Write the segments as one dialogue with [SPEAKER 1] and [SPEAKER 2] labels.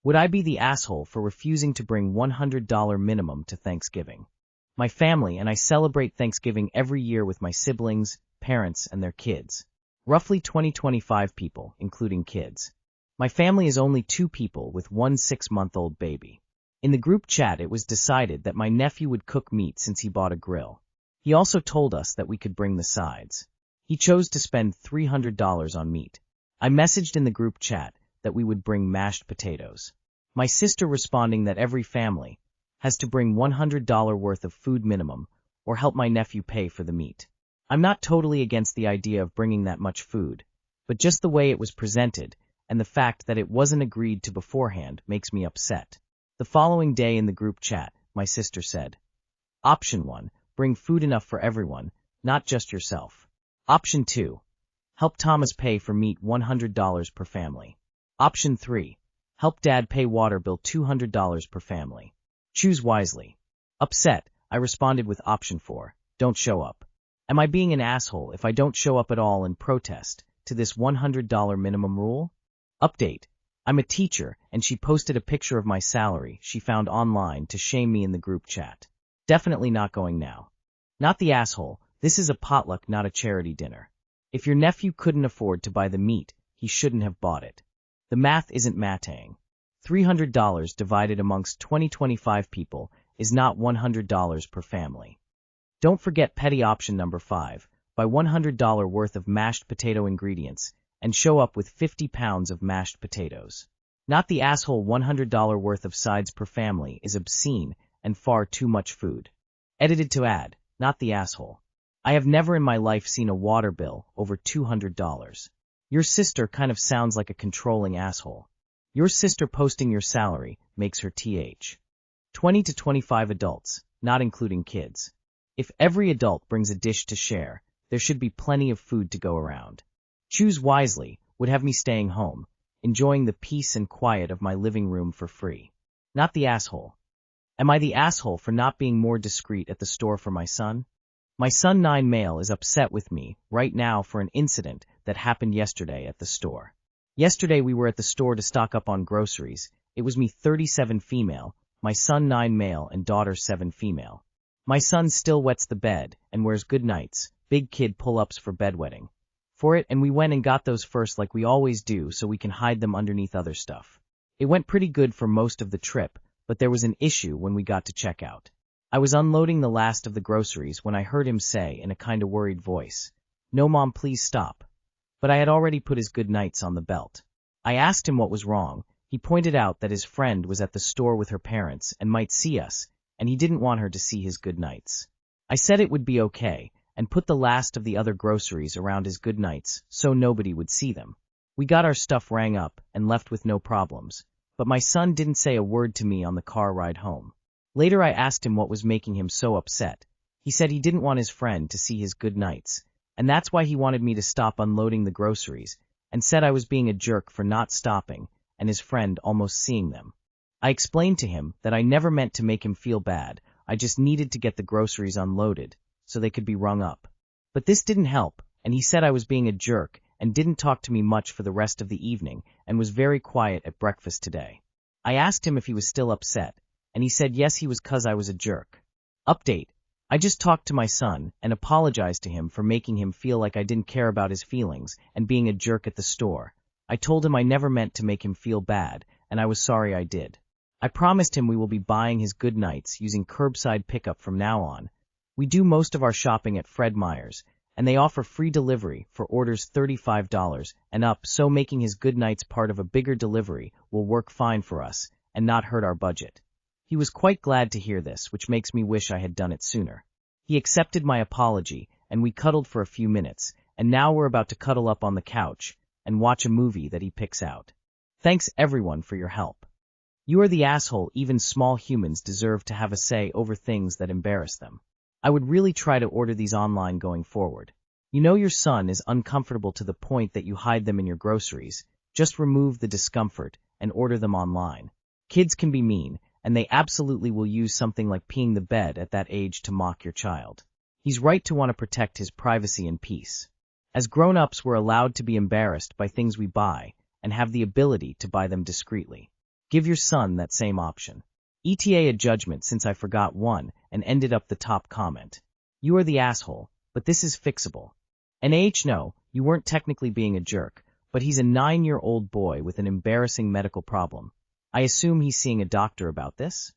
[SPEAKER 1] Would I be the asshole for refusing to bring $100 minimum to Thanksgiving? My family and I celebrate Thanksgiving every year with my siblings, parents, and their kids. Roughly 20-25 people, including kids. My family is only 2 people with one 6-month-old baby. In the group chat it was decided that my nephew would cook meat since he bought a grill. He also told us that we could bring the sides. He chose to spend $300 on meat. I messaged in the group chat that we would bring mashed potatoes. My sister responding that every family has to bring $100 worth of food minimum or help my nephew pay for the meat. I'm not totally against the idea of bringing that much food, but just the way it was presented and the fact that it wasn't agreed to beforehand makes me upset. The following day in the group chat, my sister said, Option 1, bring food enough for everyone, not just yourself. Option 2, help Thomas pay for meat $100 per family. Option 3, help Dad pay water bill $200 per family. Choose wisely. Upset, I responded with option 4, don't show up. Am I being an asshole if I don't show up at all in protest to this $100 minimum rule? Update, I'm a teacher and she posted a picture of my salary she found online to shame me in the group chat. Definitely not going now. Not the asshole, this is a potluck, not a charity dinner. If your nephew couldn't afford to buy the meat, he shouldn't have bought it. The math isn't mathing. $300 divided amongst 20-25 people is not $100 per family. Don't forget petty option number 5, buy $100 worth of mashed potato ingredients and show up with 50 pounds of mashed potatoes. Not the asshole. $100 worth of sides per family is obscene and far too much food. Edited to add, not the asshole. I have never in my life seen a water bill over $200. Your sister kind of sounds like a controlling asshole. Your sister posting your salary makes her th. 20 to 25 adults, not including kids. If every adult brings a dish to share, there should be plenty of food to go around. Choose wisely would have me staying home, enjoying the peace and quiet of my living room for free. Not the asshole. Am I the asshole for not being more discreet at the store for my son? My son 9 male is upset with me right now for an incident that happened yesterday at the store. Yesterday we were at the store to stock up on groceries. It was me 37 female, my son 9 male and daughter 7 female. My son still wets the bed and wears good nights, big kid pull-ups for bedwetting. For it, and we went and got those first like we always do so we can hide them underneath other stuff. It went pretty good for most of the trip, but there was an issue when we got to checkout. I was unloading the last of the groceries when I heard him say in a kind of worried voice, "No mom, please stop." But I had already put his good nights on the belt. I asked him what was wrong. He pointed out that his friend was at the store with her parents and might see us, and he didn't want her to see his good nights. I said it would be okay, and put the last of the other groceries around his good nights so nobody would see them. We got our stuff rang up and left with no problems, but my son didn't say a word to me on the car ride home. Later I asked him what was making him so upset. He said he didn't want his friend to see his good nights, and that's why he wanted me to stop unloading the groceries, and said I was being a jerk for not stopping and his friend almost seeing them. I explained to him that I never meant to make him feel bad, I just needed to get the groceries unloaded so they could be rung up. But this didn't help, and he said I was being a jerk and didn't talk to me much for the rest of the evening and was very quiet at breakfast today. I asked him if he was still upset, and he said yes, he was 'cause I was a jerk. Update, I just talked to my son and apologized to him for making him feel like I didn't care about his feelings and being a jerk at the store. I told him I never meant to make him feel bad, and I was sorry I did. I promised him we will be buying his good nights using curbside pickup from now on. We do most of our shopping at Fred Meyer's, and they offer free delivery for orders $35 and up, so making his good nights part of a bigger delivery will work fine for us and not hurt our budget. He was quite glad to hear this, which makes me wish I had done it sooner. He accepted my apology, and we cuddled for a few minutes, and now we're about to cuddle up on the couch and watch a movie that he picks out. Thanks everyone for your help. You are the asshole. Even small humans deserve to have a say over things that embarrass them. I would really try to order these online going forward. You know your son is uncomfortable to the point that you hide them in your groceries. Just remove the discomfort and order them online. Kids can be mean, and they absolutely will use something like peeing the bed at that age to mock your child. He's right to want to protect his privacy and peace. As grown-ups, we're allowed to be embarrassed by things we buy and have the ability to buy them discreetly. Give your son that same option. ETA a judgment since I forgot one and ended up the top comment. You are the asshole, but this is fixable. And no, you weren't technically being a jerk, but he's a 9-year-old boy with an embarrassing medical problem. I assume he's seeing a doctor about this?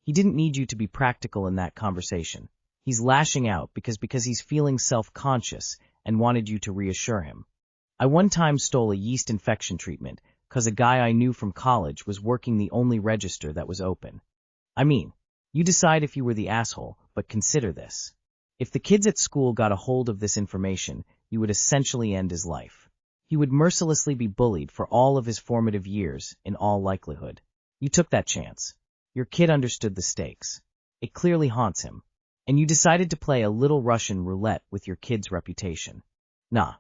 [SPEAKER 1] He didn't need you to be practical in that conversation. He's lashing out because he's feeling self-conscious and wanted you to reassure him. I one time stole a yeast infection treatment because a guy I knew from college was working the only register that was open. I mean, you decide if you were the asshole, but consider this. If the kids at school got a hold of this information, you would essentially end his life. He would mercilessly be bullied for all of his formative years, in all likelihood. You took that chance. Your kid understood the stakes. It clearly haunts him. And you decided to play a little Russian roulette with your kid's reputation. Nah.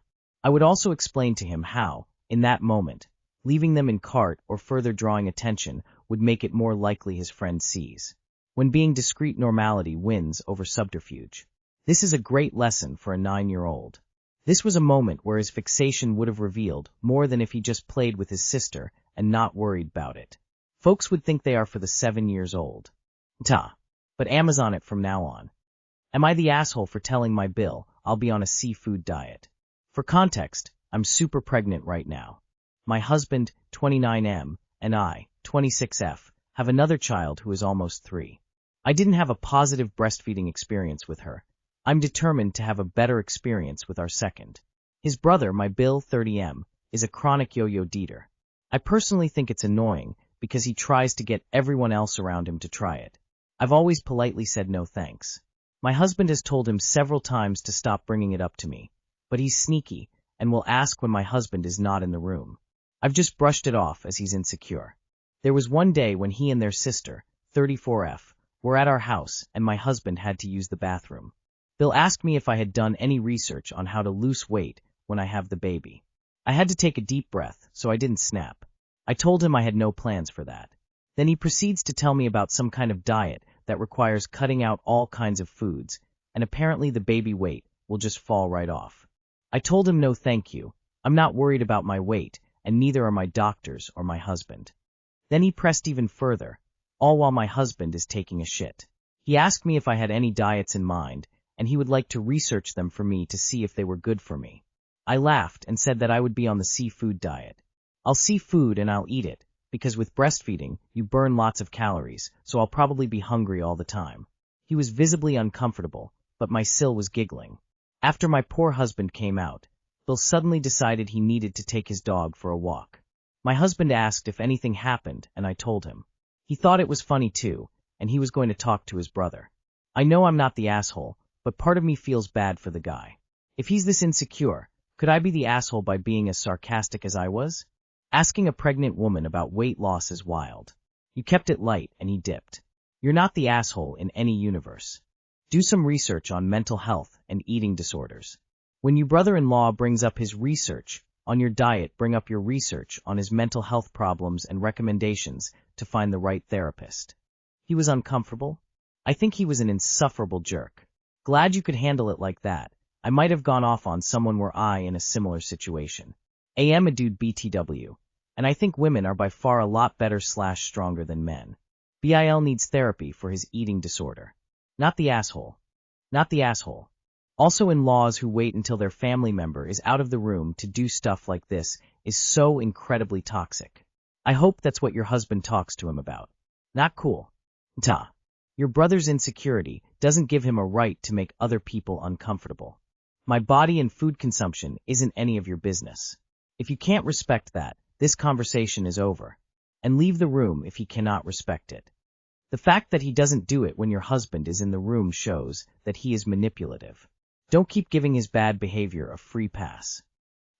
[SPEAKER 1] I would also explain to him how, in that moment, leaving them in cart or further drawing attention would make it more likely his friend sees. When being discreet normality wins over subterfuge. This is a great lesson for a 9-year-old. This was a moment where his fixation would have revealed more than if he just played with his sister and not worried about it. Folks would think they are for the 7 years old. But Amazon it from now on. Am I the asshole for telling my bill I'll be on a seafood diet? For context, I'm super pregnant right now. My husband, 29M, and I, 26F, have another child who is almost 3. I didn't have a positive breastfeeding experience with her. I'm determined to have a better experience with our second. His brother, my Bill, 30M, is a chronic yo-yo deeter. I personally think it's annoying because he tries to get everyone else around him to try it. I've always politely said no thanks. My husband has told him several times to stop bringing it up to me, but he's sneaky and will ask when my husband is not in the room. I've just brushed it off as he's insecure. There was one day when he and their sister, 34F, were at our house and my husband had to use the bathroom. Bill asked me if I had done any research on how to lose weight when I have the baby. I had to take a deep breath, so I didn't snap. I told him I had no plans for that. Then he proceeds to tell me about some kind of diet that requires cutting out all kinds of foods, and apparently the baby weight will just fall right off. I told him no thank you. I'm not worried about my weight, and neither are my doctors or my husband. Then he pressed even further, all while my husband is taking a shit. He asked me if I had any diets in mind, and he would like to research them for me to see if they were good for me. I laughed and said that I would be on the seafood diet. I'll see food and I'll eat it, because with breastfeeding, you burn lots of calories, so I'll probably be hungry all the time. He was visibly uncomfortable, but my Sil was giggling. After my poor husband came out, Bill suddenly decided he needed to take his dog for a walk. My husband asked if anything happened, and I told him. He thought it was funny too, and he was going to talk to his brother. I know I'm not the asshole, but part of me feels bad for the guy. If he's this insecure, could I be the asshole by being as sarcastic as I was? Asking a pregnant woman about weight loss is wild. You kept it light and he dipped. You're not the asshole in any universe. Do some research on mental health and eating disorders. When your brother-in-law brings up his research on your diet, bring up your research on his mental health problems and recommendations to find the right therapist. He was uncomfortable? I think he was an insufferable jerk. Glad you could handle it like that. I might have gone off on someone were I in a similar situation. A dude BTW. And I think women are by far a lot better / stronger than men. Bil needs therapy for his eating disorder. Not the asshole. Not the asshole. Also in-laws who wait until their family member is out of the room to do stuff like this is so incredibly toxic. I hope that's what your husband talks to him about. Not cool. Your brother's insecurity doesn't give him a right to make other people uncomfortable. My body and food consumption isn't any of your business. If you can't respect that, this conversation is over. And leave the room if he cannot respect it. The fact that he doesn't do it when your husband is in the room shows that he is manipulative. Don't keep giving his bad behavior a free pass.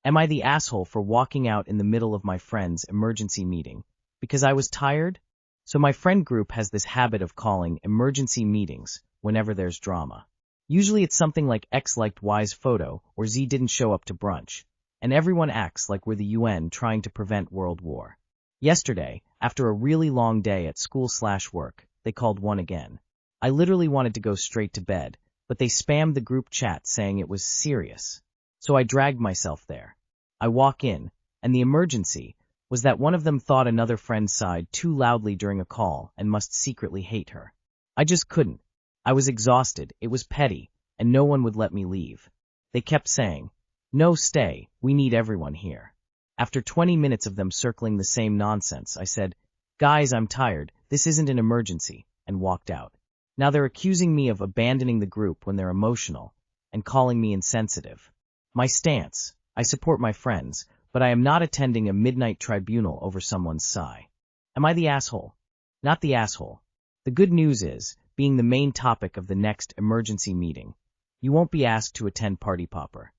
[SPEAKER 1] Am I the asshole for walking out in the middle of my friend's emergency meeting because I was tired? So my friend group has this habit of calling emergency meetings whenever there's drama. Usually it's something like X liked Y's photo or Z didn't show up to brunch, and everyone acts like we're the UN trying to prevent World War. Yesterday, after a really long day at school/work, they called one again. I literally wanted to go straight to bed, but they spammed the group chat saying it was serious. So I dragged myself there. I walk in, and the emergency, was that one of them thought another friend sighed too loudly during a call and must secretly hate her. I just couldn't. I was exhausted, it was petty, and no one would let me leave. They kept saying, "No, stay, we need everyone here." After 20 minutes of them circling the same nonsense, I said, "Guys, I'm tired, this isn't an emergency," and walked out. Now they're accusing me of abandoning the group when they're emotional, and calling me insensitive. My stance: I support my friends, but I am not attending a midnight tribunal over someone's sigh. Am I the asshole? Not the asshole. The good news is, being the main topic of the next emergency meeting, you won't be asked to attend Party Popper.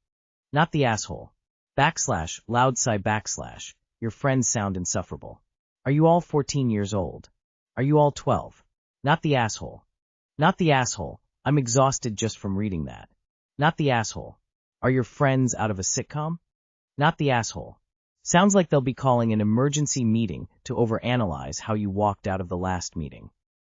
[SPEAKER 1] Not the asshole. Loud sigh, your friends sound insufferable. Are you all 14 years old? Are you all 12? Not the asshole. Not the asshole. I'm exhausted just from reading that. Not the asshole. Are your friends out of a sitcom? Not the asshole. Sounds like they'll be calling an emergency meeting to overanalyze how you walked out of the last meeting.